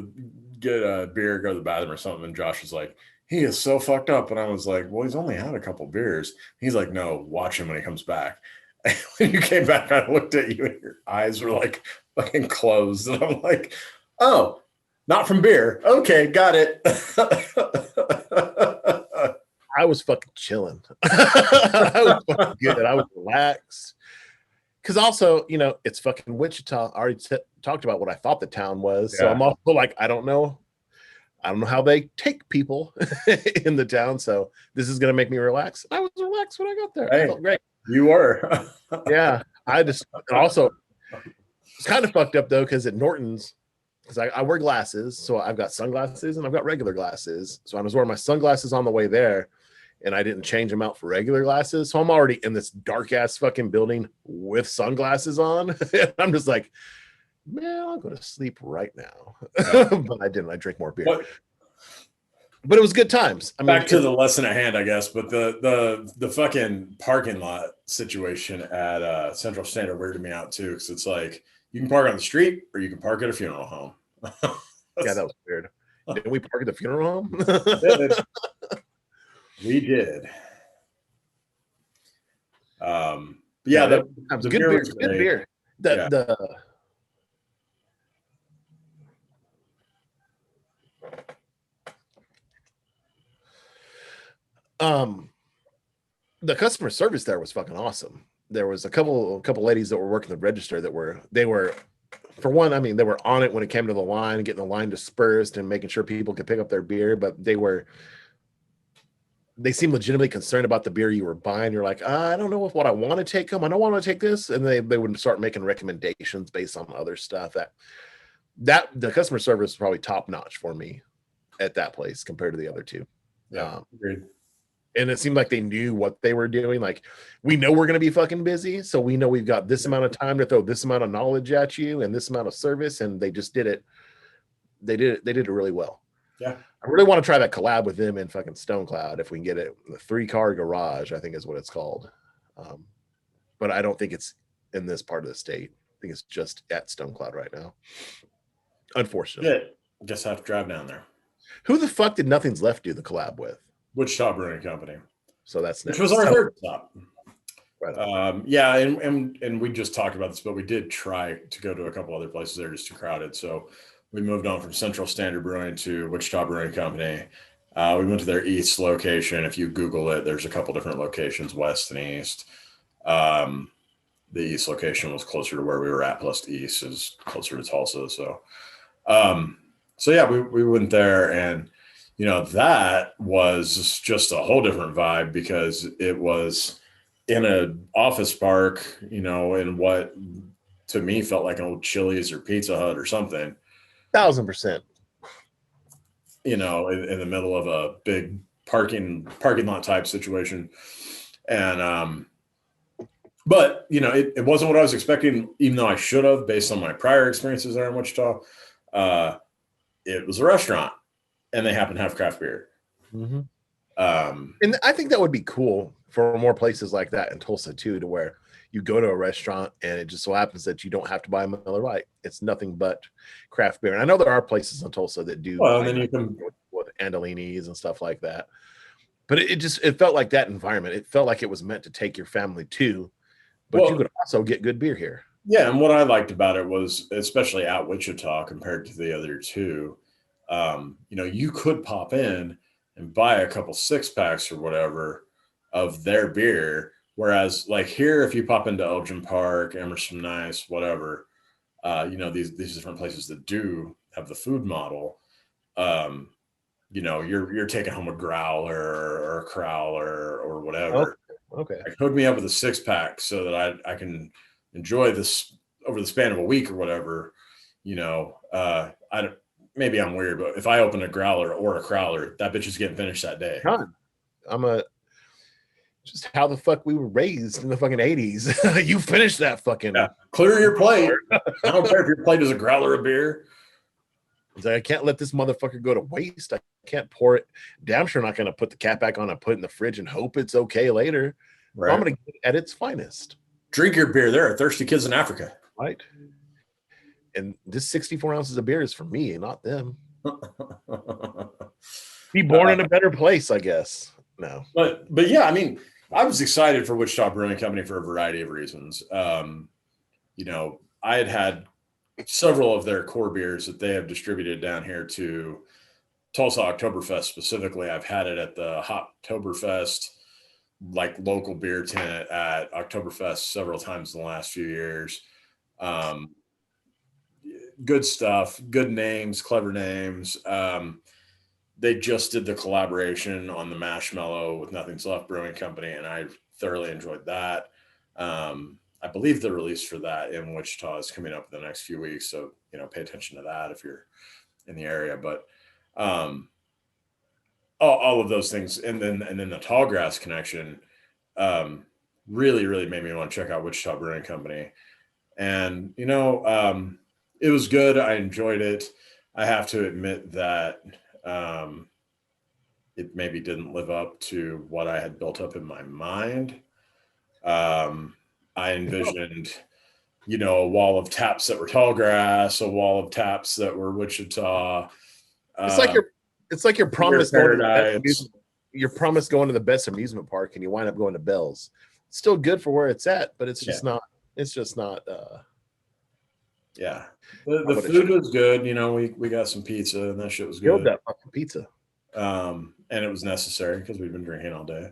a beer, go to the bathroom or something. And Josh was like, he is so fucked up. And I was like, well, he's only had a couple beers. He's like, no, watch him when he comes back. And when you came back, I looked at you and your eyes were like fucking closed. And I'm like, oh, not from beer. Okay, got it. I was fucking chilling. I was fucking good. I was relaxed. Because also, you know, it's fucking Wichita. I already talked about what I thought the town was. Yeah. So I'm also like, I don't know how they take people in the town. So this is going to make me relax. I was relaxed when I got there. Hey, I felt great. You were. Yeah. I just also, it's kind of fucked up though, because at Norton's, because I wear glasses. So I've got sunglasses and I've got regular glasses. So I was wearing my sunglasses on the way there. And I didn't change them out for regular glasses. So I'm already in this dark ass fucking building with sunglasses on. And I'm just like, man, I'll go to sleep right now. But I didn't. I drank more beer. But it was good times. I mean, back to the lesson at hand, I guess. But the fucking parking lot situation at Central Standard weirded me out too, because it's like you can park on the street or you can park at a funeral home. Yeah, that was weird. Didn't we park at the funeral home? We did. Yeah, that was good beer. Good beer. Um, the customer service there was fucking awesome. There was a couple ladies that were working the register that they were for one, I mean, they were on it when it came to the line, getting the line dispersed and making sure people could pick up their beer, but they seemed legitimately concerned about the beer you were buying. You're like, I don't know if what I want to take home. I don't want to take this. And they would start making recommendations based on other stuff that the customer service is probably top notch for me at that place compared to the other two. Yeah, agreed. And it seemed like they knew what they were doing. Like, we know we're going to be fucking busy. So we know we've got this amount of time to throw this amount of knowledge at you and this amount of service. And they just did it. They did it really well. Yeah. I really want to try that collab with them in fucking Stone Cloud if we can get it. The 3-car garage, I think is what it's called. But I don't think it's in this part of the state. I think it's just at Stone Cloud right now. Unfortunately. Yeah. I guess I have to drive down there. Who the fuck did Nothing's Left do the collab with? Wichita Brewing Company. So that's which next. was our third stop. Right. Yeah, and we just talked about this, but we did try to go to a couple other places. They're just too crowded. So we moved on from Central Standard Brewing to Wichita Brewing Company. We went to their east location. If you Google it, there's a couple different locations, west and east. The east location was closer to where we were at, plus the east is closer to Tulsa. So yeah, we went there, and that was just a whole different vibe because it was in an office park, in what to me felt like an old Chili's or Pizza Hut or something. 1000%. In the middle of a big parking lot type situation. And but it wasn't what I was expecting, even though I should have based on my prior experiences there in Wichita. It was a restaurant and they happen to have craft beer. Mm-hmm. And I think that would be cool for more places like that in Tulsa too, to where you go to a restaurant and it just so happens that you don't have to buy a Miller Lite. It's nothing but craft beer. And I know there are places in Tulsa that do. Well, and then you can with Andolinis and stuff like that. But it felt like that environment. It felt like it was meant to take your family to, but you could also get good beer here. Yeah, and what I liked about it was, especially at Wichita compared to the other two, you could pop in and buy a couple 6-packs or whatever of their beer. Whereas like here, if you pop into Elgin Park, Emerson Nice, whatever, these different places that do have the food model, you're taking home a growler or a crowler or whatever. Okay. Like, hook me up with a 6-pack so that I can enjoy this over the span of a week or whatever. Maybe I'm weird, but if I open a growler or a crowler, that bitch is getting finished that day. Just how the fuck we were raised in the fucking 80s. You finish that fucking. Yeah. Clear your plate. I don't care if your plate is a growler of beer. It's like, I can't let this motherfucker go to waste. I can't pour it. Damn sure not going to put the cap back on and put it in the fridge and hope it's okay later. Right. I'm going to get it at its finest. Drink your beer. There are thirsty kids in Africa. Right. And this 64 ounces of beer is for me, not them. Be born in a better place, I guess. No. But yeah, I mean, I was excited for Wichita Brewing Company for a variety of reasons. I had several of their core beers that they have distributed down here to Tulsa Oktoberfest specifically. I've had it at the Hoptoberfest, like local beer tent at Oktoberfest several times in the last few years. Good stuff, good names, clever names. They just did the collaboration on the Marshmallow with Nothing's Left Brewing Company, and I thoroughly enjoyed that. I believe the release for that in Wichita is coming up in the next few weeks, so pay attention to that if you're in the area. But all of those things, and then the Tallgrass connection really, really made me want to check out Wichita Brewing Company. And it was good. I enjoyed it. I have to admit that it maybe didn't live up to what I had built up in my mind. I envisioned, a wall of taps that were Tallgrass, a wall of taps that were Wichita. It's like your promise going to the best amusement park, and you wind up going to Bell's. It's still good for where it's at, but it's just not. It's just not. Yeah, the food was good. We got some pizza, and that shit was good. That fucking pizza. And it was necessary because we've been drinking all day.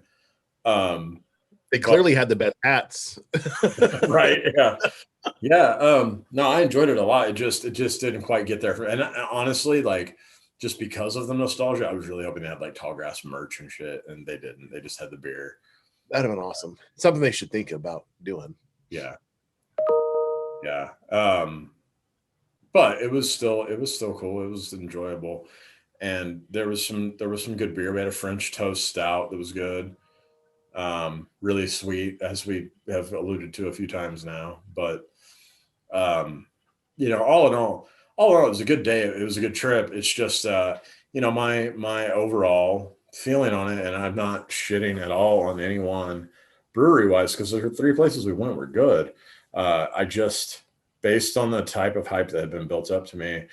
They clearly had the best hats. Right. Yeah. Yeah. No, I enjoyed it a lot. It just didn't quite get there. And honestly, like, just because of the nostalgia, I was really hoping they had like Tallgrass merch and shit, and they didn't. They just had the beer. That'd have been awesome. Something they should think about doing. Yeah. Yeah. But it was still cool. It was enjoyable. And there was some good beer. We had a French toast stout that was good. Really sweet, as we have alluded to a few times now. But all in all, it was a good day. It was a good trip. It's just my overall feeling on it, and I'm not shitting at all on anyone brewery wise, because the 3 places we went were good. I just, based on the type of hype that had been built up to me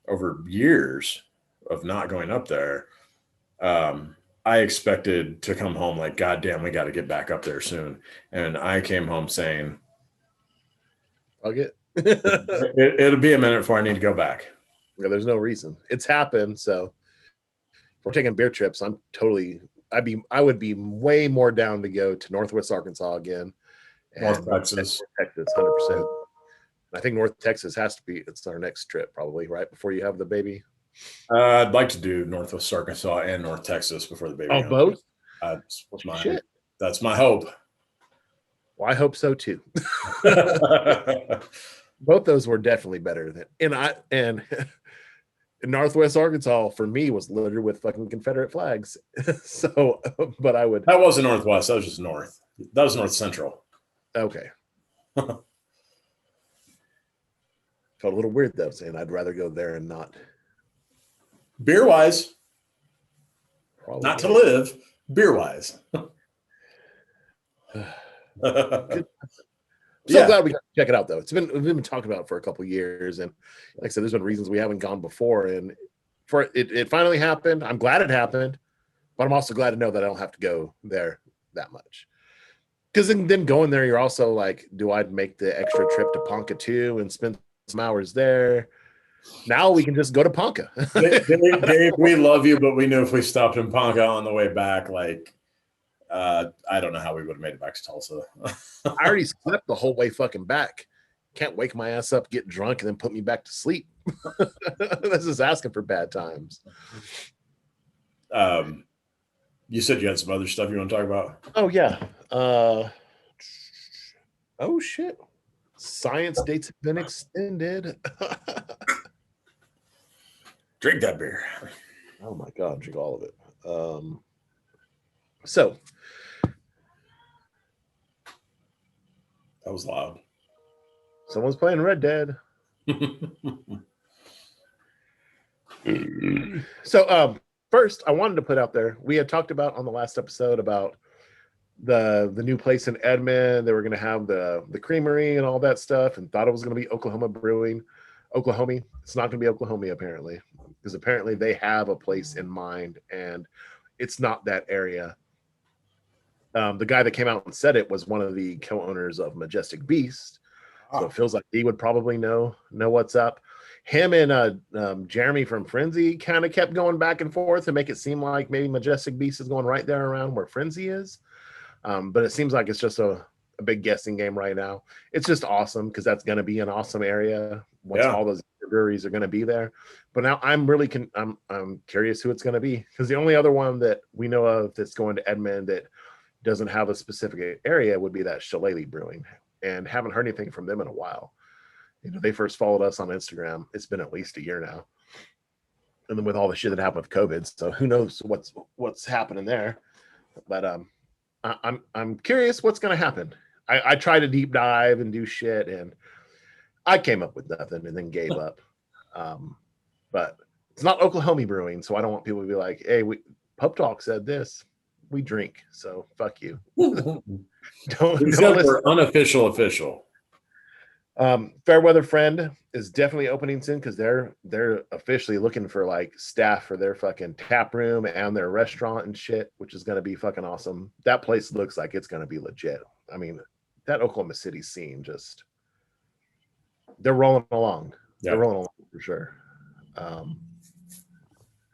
over years of not going up there, I expected to come home like, God damn, we got to get back up there soon. And I came home saying, I'll get it'll be a minute before I need to go back. Yeah, there's no reason. It's happened. So if we're taking beer trips, I would be way more down to go to Northwest Arkansas again. North Texas. 100%. I think North Texas it's our next trip probably, right before you have the baby. I'd like to do Northwest Arkansas and North Texas before the baby. Oh, both? That's my hope. Well, I hope so too. Both those were definitely better than Northwest Arkansas for me was littered with fucking Confederate flags. So, but that wasn't Northwest. That was just North. That was North Central. Okay. Felt a little weird though, saying I'd rather go there and not. Beer wise, Probably not to live. Beer wise. Glad we got to check it out though. We've been talking about it for a couple of years, and like I said, there's been reasons we haven't gone before, and for it finally happened. I'm glad it happened, but I'm also glad to know that I don't have to go there that much. Because then going there, you're also like, do I make the extra trip to Ponca too and spend some hours there? Now we can just go to Ponca. Dave, we love you, but we knew if we stopped in Ponca on the way back, like, I don't know how we would have made it back to Tulsa. I already slept the whole way fucking back. Can't wake my ass up, get drunk, and then put me back to sleep. This is asking for bad times. You said you had some other stuff you want to talk about? Oh, yeah. Oh, shit. Science dates have been extended. Drink that beer. Oh, my God. Drink all of it. So. That was loud. Someone's playing Red Dead. So, first, I wanted to put out there, we had talked about on the last episode about the new place in Edmond. They were going to have the creamery and all that stuff, and thought it was going to be Oklahoma Brewing. Oklahoma. It's not going to be Oklahoma, apparently, because apparently they have a place in mind, and it's not that area. The guy that came out and said it was one of the co-owners of Majestic Beast. So it feels like he would probably know what's up. Him and Jeremy from Frenzy kind of kept going back and forth to make it seem like maybe Majestic Beast is going right there around where Frenzy is. But it seems like it's just a big guessing game right now. It's just awesome because that's going to be an awesome area once all those breweries are going to be there. But now I'm really I'm curious who it's going to be, because the only other one that we know of that's going to Edmond that doesn't have a specific area would be that Shillelagh Brewing, and haven't heard anything from them in a while. They first followed us on Instagram. It's been at least a year now. And then with all the shit that happened with COVID, so who knows what's happening there. But I'm curious what's going to happen. I tried to deep dive and do shit, and I came up with nothing and then gave up. But it's not Oklahoma Brewing, so I don't want people to be like, hey, Pub Talk said this. We drink, so fuck you. don't Except for unofficial official. Fairweather Friend is definitely opening soon, because they're officially looking for like staff for their fucking tap room and their restaurant and shit, which is going to be fucking awesome. That place looks like it's going to be legit. I mean, that Oklahoma City scene, just they're rolling along. They're rolling along for sure.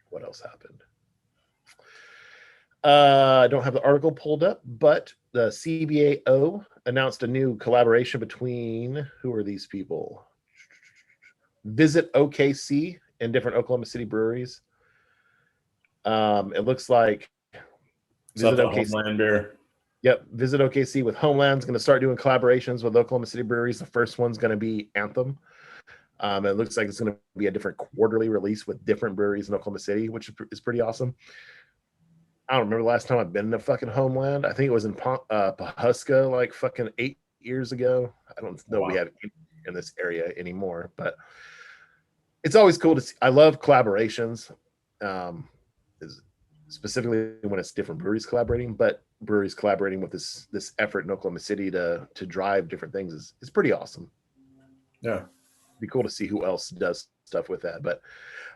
What else happened? I don't have the article pulled up, but the CBAO announced a new collaboration between, who are these people? Visit OKC and different Oklahoma City breweries. It looks like Visit OKC. Homeland beer. Yep, Visit OKC with Homeland's going to start doing collaborations with Oklahoma City breweries. The first one's going to be Anthem. It looks like it's going to be a different quarterly release with different breweries in Oklahoma City, which is pretty awesome. I don't remember the last time I've been to fucking Homeland. I think it was in Pawhuska like fucking 8 years ago. I don't know we have in this area anymore, but it's always cool to see. I love collaborations, specifically when it's different breweries collaborating, but breweries collaborating with this effort in Oklahoma City to drive different things is pretty awesome. Yeah. It'd be cool to see who else does stuff with that. But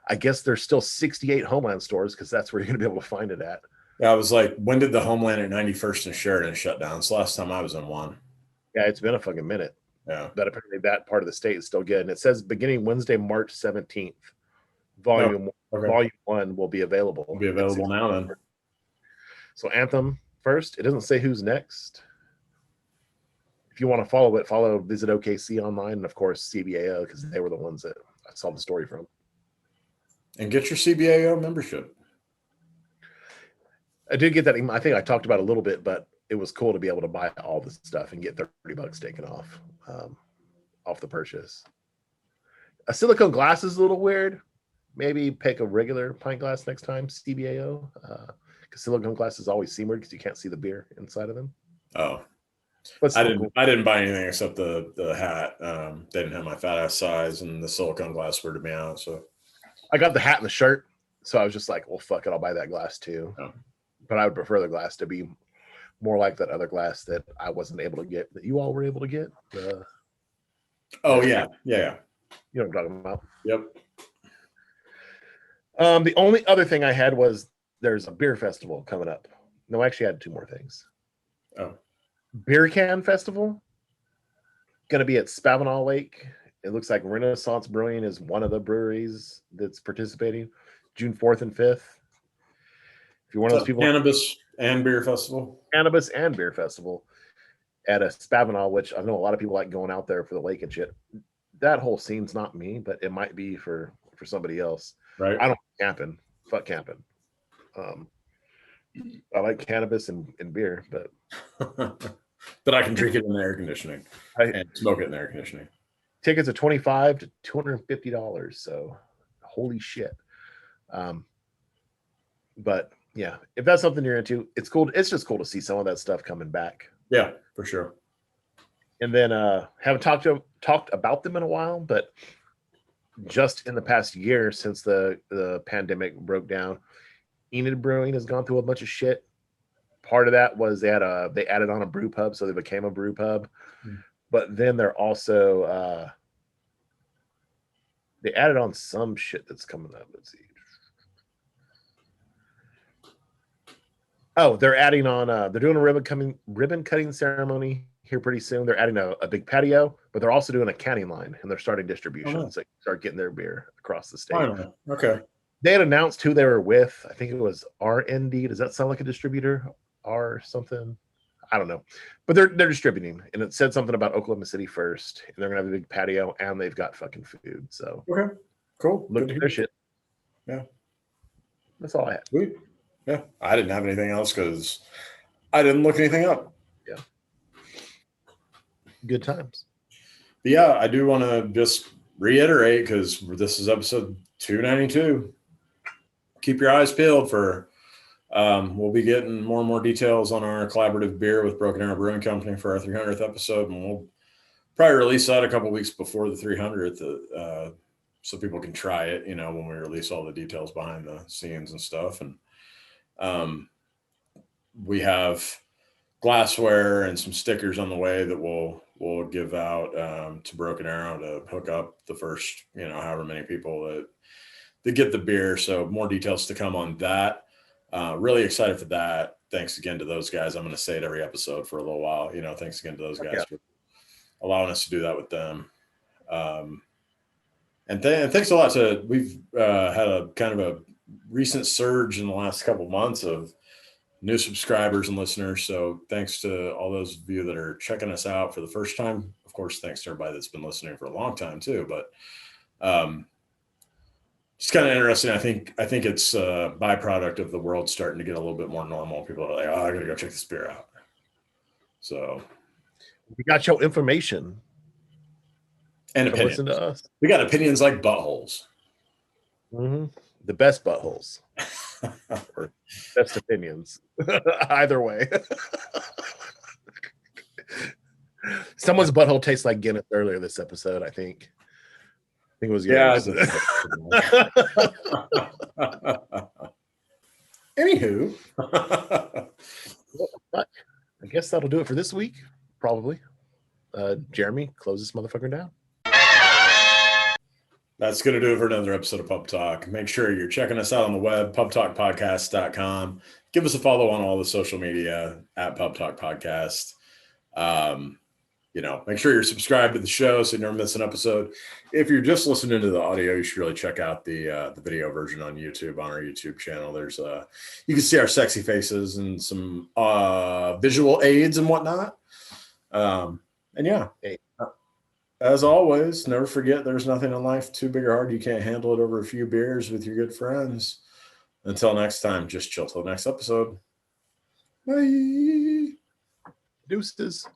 I guess there's still 68 Homeland stores because that's where you're going to be able to find it at. Yeah, I was like, when did the Homeland at 91st and Sheridan shut down? It's the last time I was in one. Yeah, it's been a fucking minute. Yeah. But apparently that part of the state is still good. And it says beginning Wednesday, March 17th, volume 1 will be available. Will be available now then. So Anthem first. It doesn't say who's next. If you want to follow it, follow Visit OKC online and of course CBAO because they were the ones that I saw the story from. And get your CBAO membership. I did get that. I think I talked about it a little bit, but it was cool to be able to buy all this stuff and get $30 taken off the purchase. A silicone glass is a little weird. Maybe pick a regular pint glass next time, CBAO. Because silicone glasses always seem weird because you can't see the beer inside of them. Oh, but I didn't buy anything except the hat. They didn't have my fat ass size, and the silicone glass weirded me out. So I got the hat and the shirt, so I was just like, well, fuck it, I'll buy that glass too. Oh. But I would prefer the glass to be more like that other glass that I wasn't able to get, that you all were able to get. Oh yeah. You know what I'm talking about. Yep. The only other thing I had was there's a beer festival coming up. No, actually, I had 2 more things. Oh. Beer Can Festival. Going to be at Spavinaw Lake. It looks like Renaissance Brewing is one of the breweries that's participating. June 4th and 5th. If you're one of those people. Cannabis and beer festival. Cannabis and beer festival at a Spavinaw, which I know a lot of people like going out there for the lake and shit. That whole scene's not me, but it might be for somebody else. Right. I don't camping. Fuck camping. I like cannabis and beer, but but I can drink it in the air conditioning and smoke it in the air conditioning. Tickets are $25 to $250. So holy shit. But yeah, if that's something you're into, it's cool. It's just cool to see some of that stuff coming back. Yeah, for sure. And then haven't talked about them in a while, but just in the past year since the pandemic broke down, Enid Brewing has gone through a bunch of shit. Part of that was they added on a brew pub, so they became a brew pub. But then they're also they added on some shit that's coming up. Let's see. Oh, they're adding on. They're doing a ribbon cutting ceremony here pretty soon. They're adding a big patio, but they're also doing a canning line, and they're starting distribution. So you can start getting their beer across the state. Okay. They had announced who they were with. I think it was RND. Does that sound like a distributor or something? I don't know, but they're distributing, and it said something about Oklahoma City first, and they're gonna have a big patio, and they've got fucking food. So okay, cool. Look at their shit. Yeah, that's all I had. Sweet. Yeah, I didn't have anything else because I didn't look anything up. Yeah, good times. But yeah, I do want to just reiterate because this is episode 292. Keep your eyes peeled for. We'll be getting more and more details on our collaborative beer with Broken Arrow Brewing Company for our 300th episode, and we'll probably release that a couple weeks before the 300th, so people can try it. You know, when we release all the details behind the scenes and stuff, and we have glassware and some stickers on the way that we'll give out to Broken Arrow to hook up the first, however many people that get the beer. So more details to come on that. Really excited for that. Thanks again to those guys. I'm going to say it every episode for a little while. Thanks again to those guys for allowing us to do that with them. And thanks a lot we've had a kind of a recent surge in the last couple of months of new subscribers and listeners. So thanks to all those of you that are checking us out for the first time. Of course, thanks to everybody that's been listening for a long time too. But it's kind of interesting. I think it's a byproduct of the world starting to get a little bit more normal. People are like, oh, I gotta go check this beer out. So We got your information. and So opinions. listen to us. We got opinions like buttholes. Mm-hmm. The best buttholes. Or best opinions. Either way. Someone's butthole tastes like Guinness earlier this episode, I think. I think it was yours. Anywho. I guess that'll do it for this week, probably. Jeremy, close this motherfucker down. That's going to do it for another episode of Pub Talk. Make sure you're checking us out on the web, pubtalkpodcast.com. Give us a follow on all the social media at Pub Talk Podcast. Make sure you're subscribed to the show so you never miss an episode. If you're just listening to the audio, you should really check out the video version on YouTube, on our YouTube channel. There's you can see our sexy faces and some visual aids and whatnot. As always, never forget there's nothing in life too big or hard you can't handle it over a few beers with your good friends. Until next time, just chill till next episode. Bye. Deuces.